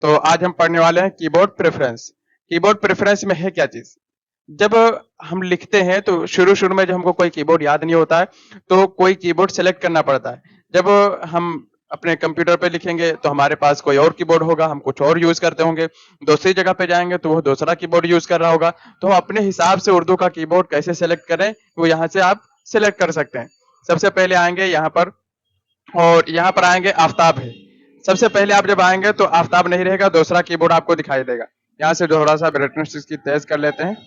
तो आज हम पढ़ने वाले हैं कीबोर्ड प्रेफरेंस। कीबोर्ड प्रेफरेंस में है क्या चीज? जब हम लिखते हैं तो शुरू शुरू में जब हमको कोई कीबोर्ड याद नहीं होता है तो कोई कीबोर्ड सेलेक्ट करना पड़ता है। जब हम अपने कंप्यूटर पे लिखेंगे तो हमारे पास कोई और कीबोर्ड होगा, हम कुछ और यूज करते होंगे। दूसरी जगह पे जाएंगे तो वो दूसरा कीबोर्ड यूज कर रहा होगा। तो हम अपने हिसाब से उर्दू का कीबोर्ड कैसे सेलेक्ट करें वो यहाँ से आप सेलेक्ट कर सकते हैं। सबसे पहले आएंगे यहाँ पर, और यहाँ पर आएंगे आफ्ताब है। सबसे पहले आप जब आएंगे तो आफ्ताब नहीं रहेगा, दूसरा कीबोर्ड आपको दिखाई देगा। यहाँ से थोड़ा सा ब्राइटनेस इसकी तेज कर लेते हैं।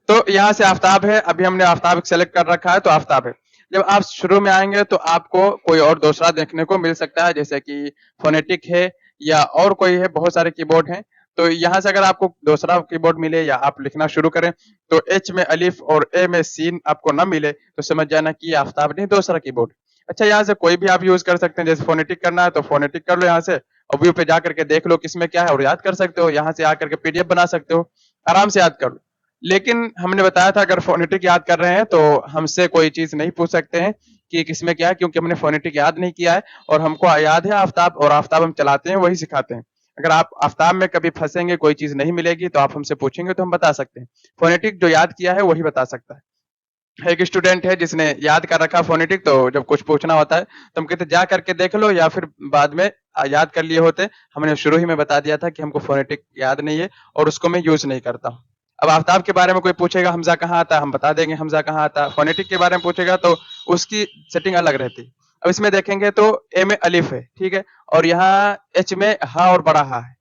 तो यहाँ से आफ्ताब है, अभी हमने आफ्ताब सेलेक्ट कर रखा है तो आफ्ताब है। जब आप शुरू में आएंगे तो आपको कोई और दूसरा देखने को मिल सकता है, जैसे कि फोनेटिक है या और कोई है, बहुत सारे कीबोर्ड हैं। तो यहाँ से अगर आपको दूसरा कीबोर्ड मिले या आप लिखना शुरू करें तो एच में अलिफ और ए में सीन आपको ना मिले तो समझ जाना कि आफ्ताब नहीं, दूसरा कीबोर्ड। अच्छा, यहाँ से कोई भी आप यूज कर सकते हैं। जैसे फोनेटिक करना है तो फोनेटिक कर लो यहाँ से, और व्यू पे जा करके देख लो किसमें क्या है और याद कर सकते हो। यहाँ से आकर के पीडीएफ बना सकते हो, आराम से याद कर लो। लेकिन हमने बताया था अगर फोनेटिक याद कर रहे हैं तो हमसे कोई चीज नहीं पूछ सकते हैं कि किसमें क्या है, क्योंकि हमने फोनेटिक याद नहीं किया है और हमको याद है आफ्ताब, और आफ्ताब हम चलाते हैं वही सिखाते हैं। अगर आप आफ्ताब में कभी फंसेंगे, कोई चीज नहीं मिलेगी तो आप हमसे पूछेंगे तो हम बता सकते हैं। फोनेटिक जो याद किया है वही बता सकता है। एक स्टूडेंट है जिसने याद कर रखा फोनेटिक, तो जब कुछ पूछना होता है तो हम कहते जा करके देख लो, या फिर बाद में याद कर लिए होते। हमने शुरू ही में बता दिया था कि हमको फोनेटिक याद नहीं है और उसको मैं यूज नहीं करता हूँ। अब आफ्ताब के बारे में कोई पूछेगा हमजा कहाँ आता है, हम बता देंगे हमजा कहाँ आता है। फोनेटिक के बारे में पूछेगा तो उसकी सेटिंग अलग रहती है। अब इसमें देखेंगे तो ए में अलिफ है, ठीक है, और यहाँ एच में हा और बड़ा हा है।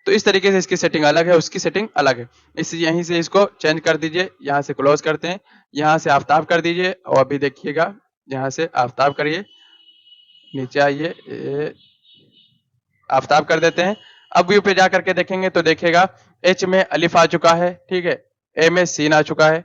तो इस तरीके से इसकी सेटिंग अलग है, उसकी सेटिंग अलग है। इस यहीं से इसको चेंज कर दीजिए, यहाँ से क्लोज करते हैं, यहाँ से आफ्ताब कर दीजिए, और अभी देखिएगा यहाँ से आफ्ताब करिए, नीचे आइए, आफ्ताब कर देते हैं। अब व्यू पे जा करके देखेंगे तो देखेगा एच में अलिफ आ चुका है, ठीक है, ए में सीन आ चुका है,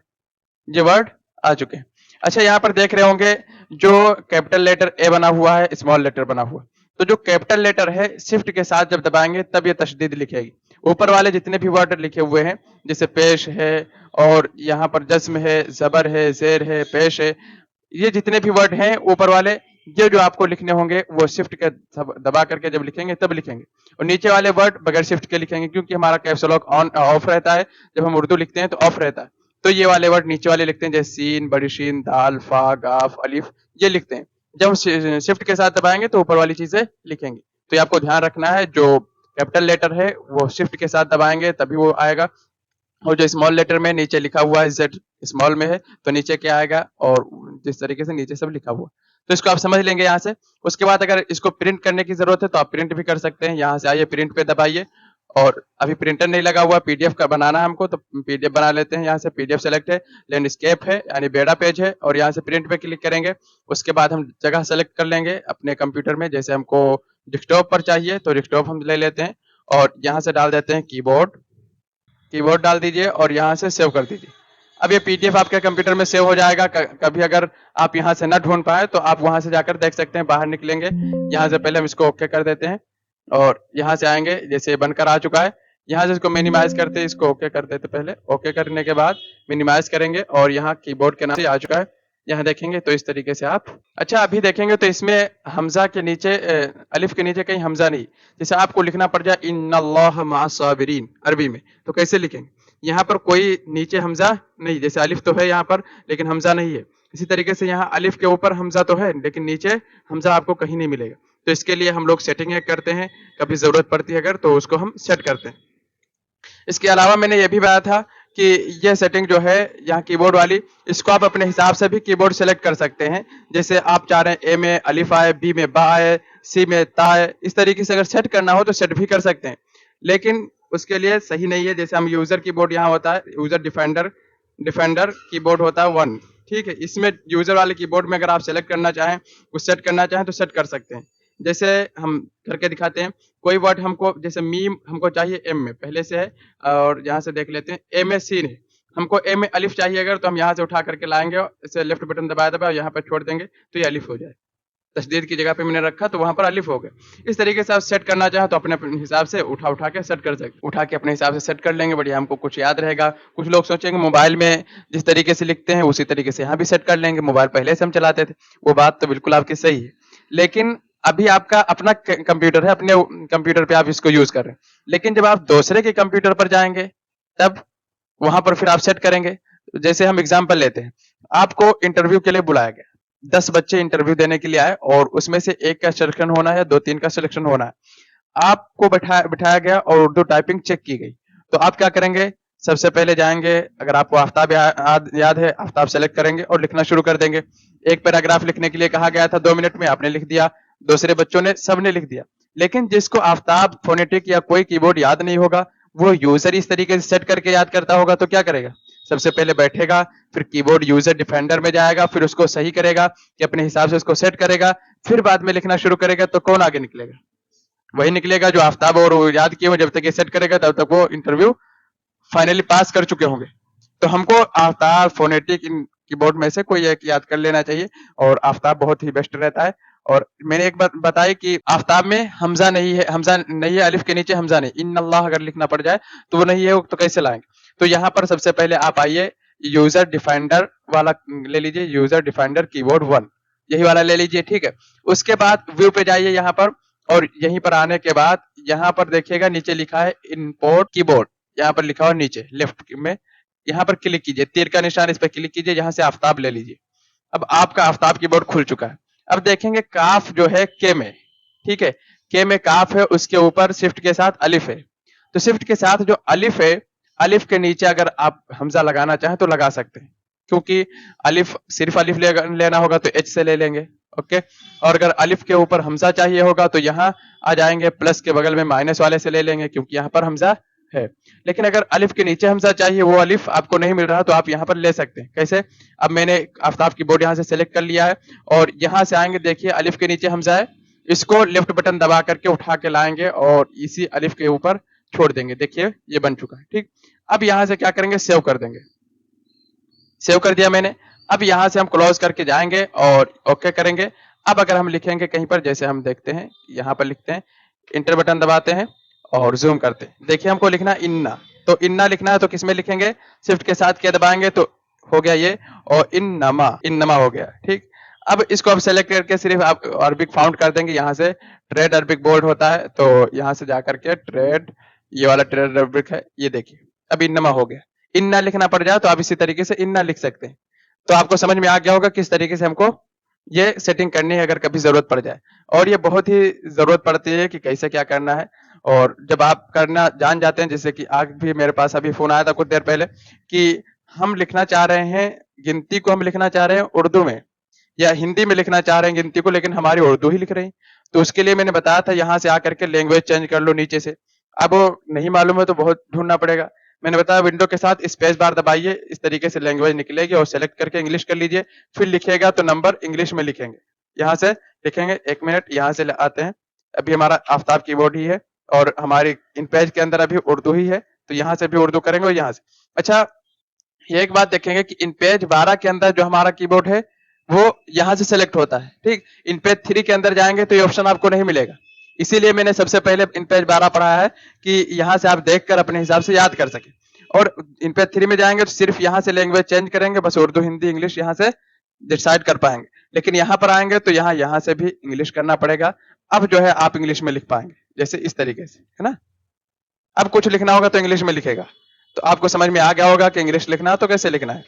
ये वर्ड आ चुके हैं। अच्छा, यहाँ पर देख रहे होंगे जो कैपिटल लेटर ए बना हुआ है, स्मॉल लेटर बना हुआ है। तो जो कैपिटल लेटर है शिफ्ट के साथ जब दबाएंगे तब ये तशदीद लिखेगी। ऊपर वाले जितने भी वर्ड लिखे हुए हैं, जैसे पेश है और यहाँ पर जस्म है, जबर है, जेर है, पेश है, ये जितने भी वर्ड हैं ऊपर वाले, ये जो आपको लिखने होंगे वो शिफ्ट के दबा करके जब लिखेंगे तब लिखेंगे। और नीचे वाले वर्ड बगैर शिफ्ट के लिखेंगे, क्योंकि हमारा कैप्स लॉक ऑन ऑफ रहता है। जब हम उर्दू लिखते हैं तो ऑफ रहता है। तो ये वाले वर्ड नीचे वाले लिखते हैं, जैसे सीन, बड़ी शीन, दाल, फा, गाफ, अलिफ, ये लिखते हैं। जब हम शिफ्ट के साथ दबाएंगे तो ऊपर वाली चीजें लिखेंगे। तो ये आपको ध्यान रखना है, जो कैपिटल लेटर है वो शिफ्ट के साथ दबाएंगे तभी वो आएगा, और जो स्मॉल लेटर में नीचे लिखा हुआ है जेड स्मॉल में है तो नीचे क्या आएगा, और जिस तरीके से नीचे सब लिखा हुआ। तो इसको आप समझ लेंगे यहाँ से। उसके बाद अगर इसको प्रिंट करने की जरूरत है तो आप प्रिंट भी कर सकते हैं। यहाँ से आइए, प्रिंट पे दबाइए, और अभी प्रिंटर नहीं लगा हुआ, पीडीएफ का बनाना है हमको तो पीडीएफ बना लेते हैं। यहाँ से पीडीएफ सेलेक्ट है, लैंडस्केप है यानी बेड़ा पेज है, और यहाँ से प्रिंट पे क्लिक करेंगे। उसके बाद हम जगह सेलेक्ट कर लेंगे अपने कंप्यूटर में, जैसे हमको डेस्कटॉप पर चाहिए तो डेस्कटॉप हम ले लेते हैं, और यहाँ से डाल देते हैं कीबोर्ड। कीबोर्ड डाल दीजिए और यहाँ से सेव कर दीजिए। अब ये पीडीएफ आपके कंप्यूटर में सेव हो जाएगा। कभी अगर आप यहाँ से ना ढूंढ पाए तो आप वहां से जाकर देख सकते हैं। बाहर निकलेंगे, यहाँ से पहले हम इसको ओके कर देते हैं, और यहाँ से आएंगे, जैसे बनकर आ चुका है, यहाँ से इसको मिनिमाइज करते हैं, इसको ओके कर देते पहले। ओके करने के बाद मिनिमाइज करेंगे और यहाँ कीबोर्ड के नाम से आ चुका है, यहाँ देखेंगे तो इस तरीके से आप। अच्छा, अभी देखेंगे तो इसमें हमजा के नीचे, अलिफ के नीचे कहीं हमजा नहीं। जैसे आपको लिखना पड़ जाए इन्नल्लाह मअस-साबिरीन अरबी में, तो कैसे लिखेंगे? यहाँ पर कोई नीचे हमजा नहीं, जैसे अलिफ तो है यहाँ पर लेकिन हमजा नहीं है। इसी तरीके से यहाँ अलिफ के ऊपर हमजा तो है लेकिन नीचे हमजा आपको कहीं नहीं मिलेगा। तो इसके लिए हम लोग सेटिंग करते हैं, कभी जरूरत पड़ती है अगर तो उसको हम सेट करते हैं। इसके अलावा मैंने ये भी बताया था कि ये सेटिंग जो है यहाँ कीबोर्ड वाली, इसको आप अपने हिसाब से भी कीबोर्ड सेलेक्ट कर सकते हैं। जैसे आप चाह रहे हैं ए में अलिफ आए, बी में बा आए, सी में ता आए, इस तरीके से अगर सेट करना हो तो सेट भी कर सकते हैं, लेकिन उसके लिए सही नहीं है। जैसे हम यूजर कीबोर्ड यहाँ होता है, यूजर डिफेंडर डिफेंडर कीबोर्ड होता है 1, ठीक है। इसमें यूजर वाले कीबोर्ड में अगर आप सेलेक्ट करना चाहें, कुछ सेट करना चाहें तो सेट कर सकते हैं। जैसे हम करके दिखाते हैं। कोई वर्ड हमको, जैसे मीम हमको चाहिए एम में पहले से है, और यहाँ से देख लेते हैं ए में सीन है, हमको ए में अलिफ चाहिए अगर, तो हम यहाँ से उठा करके लाएंगे, इसे लेफ्ट बटन दबाया दबाया यहाँ पर छोड़ देंगे तो ये अलिफ हो जाए। तशदीद की जगह पे मैंने रखा तो वहां पर अलिफ हो गया। इस तरीके से आप सेट करना चाहें तो अपने हिसाब से उठा के सेट कर सकते, उठा के अपने हिसाब से सेट कर लेंगे, बढ़िया हमको कुछ याद रहेगा। कुछ लोग सोचेंगे मोबाइल में जिस तरीके से लिखते हैं उसी तरीके से यहाँ भी सेट कर लेंगे, मोबाइल पहले से हम चलाते थे। वो बात तो बिल्कुल आपकी सही है, लेकिन अभी आपका अपना कंप्यूटर है, अपने कंप्यूटर पे आप इसको यूज कर रहे हैं, लेकिन जब आप दूसरे के कंप्यूटर पर जाएंगे तब वहां पर फिर आप सेट करेंगे। जैसे हम एग्जाम्पल लेते हैं, आपको इंटरव्यू के लिए बुलाया गया, 10 बच्चे इंटरव्यू देने के लिए आए और उसमें से एक का सिलेक्शन होना है, 2-3 का सिलेक्शन होना है। आपको बैठाया बिठाया गया और उर्दू टाइपिंग चेक की गई, तो आप क्या करेंगे? सबसे पहले जाएंगे, अगर आपको आफ्ताब याद है, आफ्ताब सेलेक्ट करेंगे और लिखना शुरू कर देंगे। एक पैराग्राफ लिखने के लिए कहा गया था 2 मिनट में, आपने लिख दिया, दूसरे बच्चों ने सबने लिख दिया। लेकिन जिसको आफ्ताब फोनेटिक या कोई कीबोर्ड याद नहीं होगा, वो यूजर इस तरीके से सेट करके याद करता होगा, तो क्या करेगा? सबसे पहले बैठेगा, फिर कीबोर्ड यूजर डिफेंडर में जाएगा, फिर उसको सही करेगा कि अपने हिसाब से उसको सेट करेगा, फिर बाद में लिखना शुरू करेगा। तो कौन आगे निकलेगा? वही निकलेगा जो आफ्ताब और वो याद किए हो। जब तक ये सेट करेगा तब तक वो इंटरव्यू फाइनली पास कर चुके होंगे। तो हमको आफ्ताब, फोनेटिक, इन कीबोर्ड में से कोई एक याद कर लेना चाहिए और आफ्ताब बहुत ही बेस्ट रहता है। और मैंने एक बात बताई कि आफ्ताब में हमजा नहीं है, हमजा नहीं है, अलिफ के नीचे हमजा नहीं, इन्नल्लाह अगर लिखना पड़ जाए तो वो नहीं है, तो कैसे लाएंगे? तो यहाँ पर सबसे पहले आप आइए, यूजर डिफाइंडर वाला ले लीजिए, यूजर डिफाइंडर कीबोर्ड 1, यही वाला ले लीजिए, ठीक है। उसके बाद व्यू पे जाइए यहाँ पर, और यहीं पर आने के बाद यहाँ पर देखिएगा नीचे लिखा है इंपोर्ट कीबोर्ड, यहाँ पर लिखा हुआ नीचे लेफ्ट में, यहाँ पर क्लिक कीजिए, तीर का निशान, इस पर क्लिक कीजिए, यहाँ से आफ्ताब ले लीजिए। अब आपका आफ्ताब कीबोर्ड खुल चुका है। अब देखेंगे काफ जो है के में, ठीक है, के में काफ है, उसके ऊपर शिफ्ट के साथ अलिफ है। तो शिफ्ट के साथ जो अलिफ है, अलिफ के नीचे अगर आप हमजा लगाना चाहें तो लगा सकते हैं, क्योंकि अलिफ सिर्फ अलिफ लेना होगा तो एच से ले लेंगे, ओके। और अगर अलिफ के ऊपर हमजा चाहिए होगा तो यहाँ आ जाएंगे, प्लस के बगल में माइनस वाले से ले लेंगे, क्योंकि यहाँ पर हमजा है। लेकिन अगर अलिफ के नीचे हमजा चाहिए, वो अलिफ आपको नहीं मिल रहा, तो आप यहाँ पर ले सकते हैं। कैसे? अब मैंने आफ्ताब की बोर्ड यहाँ से सेलेक्ट कर लिया है और यहाँ से आएंगे, देखिए अलिफ के नीचे हमजा है, इसको लेफ्ट बटन दबा करके उठा के लाएंगे और इसी अलिफ के ऊपर छोड़ देंगे। देखिए ये बन चुका है, ठीक। अब यहाँ से क्या करेंगे? सेव कर देंगे। सेव कर दिया मैंने। अब यहाँ से हम क्लोज करके जाएंगे और ओके करेंगे। अब अगर हम लिखेंगे कहीं पर, जैसे हम देखते हैं यहाँ पर लिखते हैं, इंटर बटन दबाते हैं और जूम करते हैं, देखिए हमको लिखना इन्ना, तो इन्ना लिखना है तो किसमें लिखेंगे? शिफ्ट के साथ क्या दबाएंगे तो हो गया ये, और इन्नमा, इन्नमा हो गया, ठीक। अब इसको अब सेलेक्ट करके सिर्फ आप अरबिक फाउंड कर देंगे, यहाँ से ट्रेड अरबिक बोल्ड होता है, तो यहाँ से जाकर के ट्रेड, ये वाला ट्रेड अरबिक है, ये देखिए अब इन्नमा हो गया। इन्ना लिखना पड़ जाए तो आप इसी तरीके से इन्ना लिख सकते हैं। तो आपको समझ में आ गया होगा किस तरीके से हमको ये सेटिंग करनी है अगर कभी जरूरत पड़ जाए। और ये बहुत ही जरूरत पड़ती है कि कैसे क्या करना है। और जब आप करना जान जाते हैं, जैसे कि आज भी मेरे पास अभी फोन आया था कुछ देर पहले कि हम लिखना चाह रहे हैं गिनती को, हम लिखना चाह रहे हैं उर्दू में या हिंदी में लिखना चाह रहे हैं गिनती को, लेकिन हमारी उर्दू ही लिख रही है। तो उसके लिए मैंने बताया था यहाँ से आकर के लैंग्वेज चेंज कर लो नीचे से। अब वो नहीं मालूम है तो बहुत ढूंढना पड़ेगा। मैंने बताया विंडो के साथ स्पेस बार दबाइए, इस तरीके से लैंग्वेज निकलेगी और सेलेक्ट करके इंग्लिश कर लीजिए, फिर लिखिएगा तो नंबर इंग्लिश में लिखेंगे, यहाँ से लिखेंगे। 1 मिनट, यहाँ से आते हैं, अभी हमारा आफ्ताब कीबोर्ड ही है और हमारी इन पेज के अंदर अभी उर्दू ही है, तो यहाँ से भी उर्दू करेंगे और यहाँ से। अच्छा, ये एक बात देखेंगे कि इन पेज 12 के अंदर जो हमारा कीबोर्ड है वो यहाँ से सेलेक्ट होता है, ठीक। इन पेज 3 के अंदर जाएंगे तो ये ऑप्शन आपको नहीं मिलेगा, इसीलिए मैंने सबसे पहले इन पेज 12 पढ़ा है कि यहाँ से आप देखकर अपने हिसाब से याद कर सके। और इन पेज 3 में जाएंगे तो सिर्फ यहाँ से लैंग्वेज चेंज करेंगे, बस उर्दू, हिंदी, इंग्लिश यहाँ से डिसाइड कर पाएंगे। लेकिन यहाँ पर आएंगे तो यहाँ से भी इंग्लिश करना पड़ेगा। अब जो है आप इंग्लिश में लिख पाएंगे, जैसे इस तरीके से, है ना। अब कुछ लिखना होगा तो इंग्लिश में लिखेगा, तो आपको समझ में आ गया होगा कि इंग्लिश लिखना है तो कैसे लिखना है।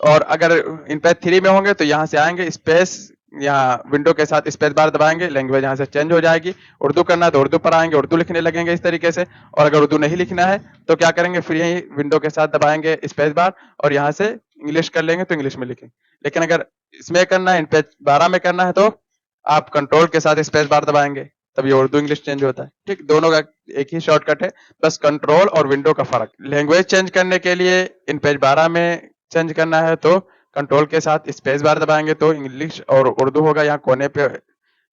और अगर इन पेज 3 में होंगे तो यहाँ से आएंगे, स्पेस, यहाँ विंडो के साथ स्पेस बार दबाएंगे, लैंग्वेज यहाँ से चेंज हो जाएगी। उर्दू करना है तो उर्दू पर आएंगे, उर्दू लिखने लगेंगे इस तरीके से। और अगर उर्दू नहीं लिखना है तो क्या करेंगे? फिर यही विंडो के साथ दबाएंगे स्पेस बार और यहाँ से इंग्लिश कर लेंगे तो इंग्लिश में लिखेंगे। लेकिन अगर इसमें करना है, इन पेज 12 में करना है, तो आप कंट्रोल के साथ स्पेस बार दबाएंगे, तब ये उर्दू इंग्लिश चेंज होता है, ठीक। दोनों का एक ही शॉर्टकट है, बस कंट्रोल और विंडो का फर्क। लैंग्वेज चेंज करने के लिए इन पेज 12 में चेंज करना है तो कंट्रोल के साथ स्पेस बार दबाएंगे तो इंग्लिश और उर्दू होगा। यहाँ कोने पे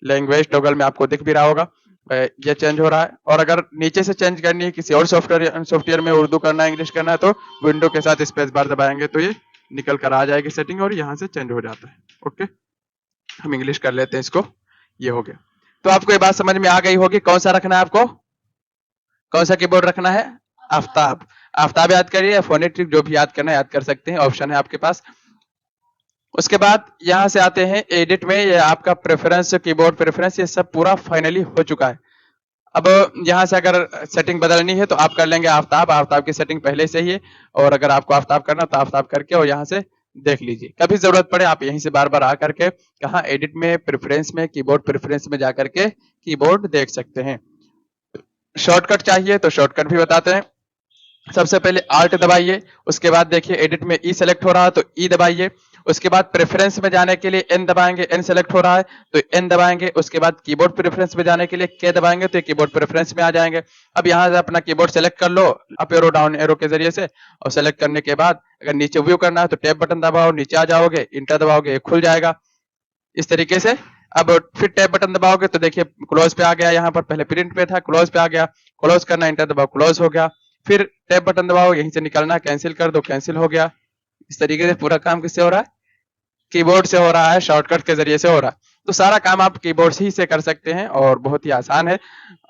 लैंग्वेज टॉगल में आपको दिख भी रहा होगा, ये चेंज हो रहा है। और अगर नीचे से चेंज करनी है, किसी और सॉफ्टवेयर में उर्दू करना है, इंग्लिश करना है, तो विंडो के साथ स्पेस बार दबाएंगे तो ये निकल कर आ जाएगी सेटिंग और यहाँ से चेंज हो जाता है। ओके, हम इंग्लिश कर लेते हैं इसको, ये हो गया। तो आपको ये बात समझ में आ गई होगी कौन सा रखना है आपको, कौन सा कीबोर्ड रखना है? आफ्ताब। आफ्ताब याद करिए, फोनेटिक जो भी याद करना है याद कर सकते हैं, ऑप्शन है आपके पास। उसके बाद यहाँ से आते हैं एडिट में, ये आपका प्रेफरेंस, कीबोर्ड प्रेफरेंस, ये सब पूरा फाइनली हो चुका है। अब यहाँ से अगर सेटिंग बदलनी है तो आप कर लेंगे आफ्ताब, आफ्ताब की सेटिंग पहले से ही है, और अगर आपको आफ्ताब करना तो आफ्ताब करके और यहाँ से देख लीजिए। कभी जरूरत पड़े आप यहीं से बार बार आकर के कहाँ एडिट में, प्रेफरेंस में, कीबोर्ड प्रेफरेंस में जाकर के कीबोर्ड देख सकते हैं। शॉर्टकट चाहिए तो शॉर्टकट भी बताते हैं। सबसे पहले आल्ट दबाइए, उसके बाद देखिए एडिट में ई सेलेक्ट हो रहा है तो ई दबाइए, उसके बाद प्रेफरेंस में जाने के लिए एन दबाएंगे, एन सेलेक्ट हो रहा है तो एन दबाएंगे, उसके बाद कीबोर्ड प्रेफरेंस में जाने के लिए के दबाएंगे तो कीबोर्ड प्रेफरेंस में आ जाएंगे। अब यहाँ से अपना कीबोर्ड सेलेक्ट कर लो अप एरो डाउन एरो के जरिए से, और सेलेक्ट करने के बाद अगर नीचे व्यू करना है तो टैब बटन दबाओ, नीचे आ जाओगे, इंटर दबाओगे, खुल जाएगा इस तरीके से। अब फिर टैब बटन दबाओगे तो देखिए क्लोज पे आ गया, यहाँ पर पहले प्रिंट पे था, क्लोज पे आ गया, क्लोज करना, इंटर दबाओ, क्लोज हो गया। फिर टैब बटन दबाओ, यहीं से निकलना, कैंसिल कर दो, कैंसिल हो गया। इस तरीके से पूरा काम किससे हो रहा है? कीबोर्ड से हो रहा है, शॉर्टकट के जरिए से हो रहा है। तो सारा काम आप कीबोर्ड ही से कर सकते हैं और बहुत ही आसान है।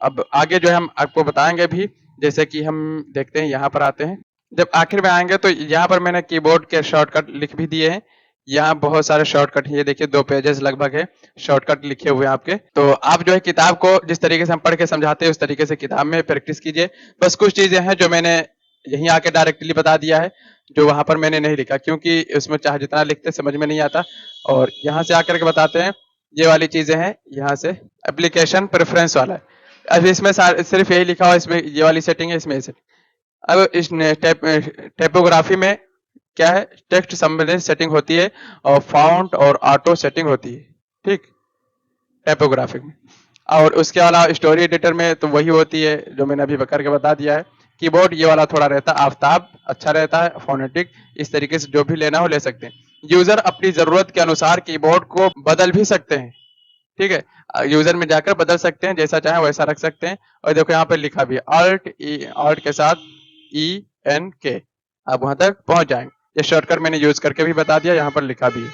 अब आगे जो है हम आपको बताएंगे भी, जैसे कि हम देखते हैं, यहाँ पर आते हैं। जब आखिर में आएंगे तो यहाँ पर मैंने कीबोर्ड के शॉर्टकट लिख भी दिए हैं। यहाँ बहुत सारे शॉर्टकट, ये देखिए 2 पेजेस लगभग है शॉर्टकट लिखे हुए हैं आपके। तो आप जो है किताब को जिस तरीके से हम पढ़ के समझाते हैं उस तरीके से किताब में प्रैक्टिस कीजिए। बस कुछ चीजें हैं जो मैंने यहीं आके डायरेक्टली बता दिया है, जो वहां पर मैंने नहीं लिखा, क्योंकि उसमें चाहे जितना लिखते समझ में नहीं आता। और यहाँ से आकर के बताते हैं, ये वाली चीजें हैं, यहाँ से एप्लीकेशन प्रेफरेंस वाला है। अब इसमें सिर्फ यही लिखा हुआ, इसमें ये वाली सेटिंग है, इसमें ये सेटिंग। अब इस टाइपोग्राफी में क्या है, टेक्स्ट संबंधित सेटिंग होती है और फाउंट और ऑटो सेटिंग होती है, ठीक, टाइपोग्राफिक में। और उसके अलावा स्टोरी एडिटर में तो वही होती है जो मैंने अभी करके बता दिया है। कीबोर्ड ये वाला थोड़ा रहता है आफ्ताब, अच्छा रहता है, फोनेटिक, इस तरीके से जो भी लेना हो ले सकते हैं। यूजर अपनी जरूरत के अनुसार कीबोर्ड को बदल भी सकते हैं, ठीक है, यूजर में जाकर बदल सकते हैं, जैसा चाहे वैसा रख सकते हैं। और देखो यहाँ पे लिखा भी है ऑल्ट के साथ ENK, आप वहां तक पहुंच जाएंगे। ये शॉर्टकट मैंने यूज करके भी बता दिया, यहाँ पर लिखा भी है,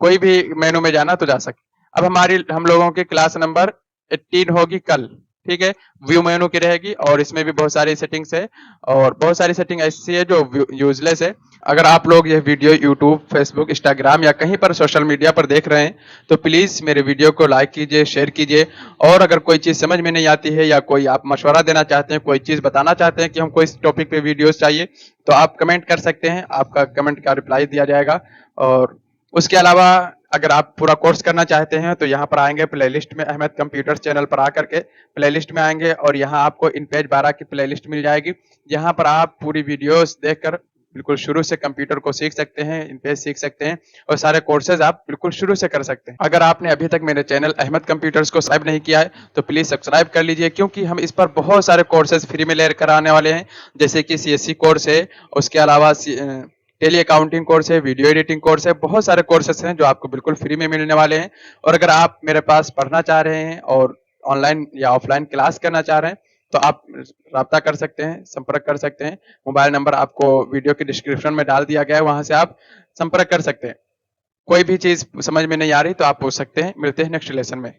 कोई भी मेनू में जाना तो जा सकते। अब हम लोगों की क्लास नंबर 18 होगी कल, ठीक है, व्यू मेनू की रहेगी, और इसमें भी बहुत सारी सेटिंग्स है, और बहुत सारी सेटिंग ऐसी है जो यूजलेस है। अगर आप लोग ये वीडियो यूट्यूब, फेसबुक, इंस्टाग्राम या कहीं पर सोशल मीडिया पर देख रहे हैं तो प्लीज मेरे वीडियो को लाइक कीजिए, शेयर कीजिए। और अगर कोई चीज समझ में नहीं आती है या कोई आप मशवरा देना चाहते हैं, कोई चीज बताना चाहते हैं कि हमको इस टॉपिक पे वीडियोस चाहिए, तो आप कमेंट कर सकते हैं, आपका कमेंट का रिप्लाई दिया जाएगा। और उसके अलावा अगर आप पूरा कोर्स करना चाहते हैं तो यहाँ पर आएंगे प्लेलिस्ट में, अहमद कंप्यूटर्स चैनल पर आकर के प्लेलिस्ट में आएंगे और यहाँ आपको इन पेज 12 की प्लेलिस्ट मिल जाएगी। यहाँ पर आप पूरी वीडियोस देखकर बिल्कुल शुरू से कंप्यूटर को सीख सकते हैं, इन पेज सीख सकते हैं, और सारे कोर्सेज आप बिल्कुल शुरू से कर सकते हैं। अगर आपने अभी तक मेरे चैनल अहमद कंप्यूटर्स को सब्सक्राइब नहीं किया है तो प्लीज सब्सक्राइब कर लीजिए, क्योंकि हम इस पर बहुत सारे कोर्सेज फ्री में लेकर आने वाले हैं, जैसे कि CSC कोर्स है, उसके अलावा टेली अकाउंटिंग कोर्स है, वीडियो एडिटिंग कोर्स है, बहुत सारे कोर्सेस हैं जो आपको बिल्कुल फ्री में मिलने वाले हैं। और अगर आप मेरे पास पढ़ना चाह रहे हैं और ऑनलाइन या ऑफलाइन क्लास करना चाह रहे हैं तो आप राब्ता कर सकते हैं, संपर्क कर सकते हैं। मोबाइल नंबर आपको वीडियो के डिस्क्रिप्शन में डाल दिया गया है, वहां से आप संपर्क कर सकते हैं। कोई भी चीज समझ में नहीं आ रही तो आप पूछ सकते हैं। मिलते हैं नेक्स्ट लेसन में।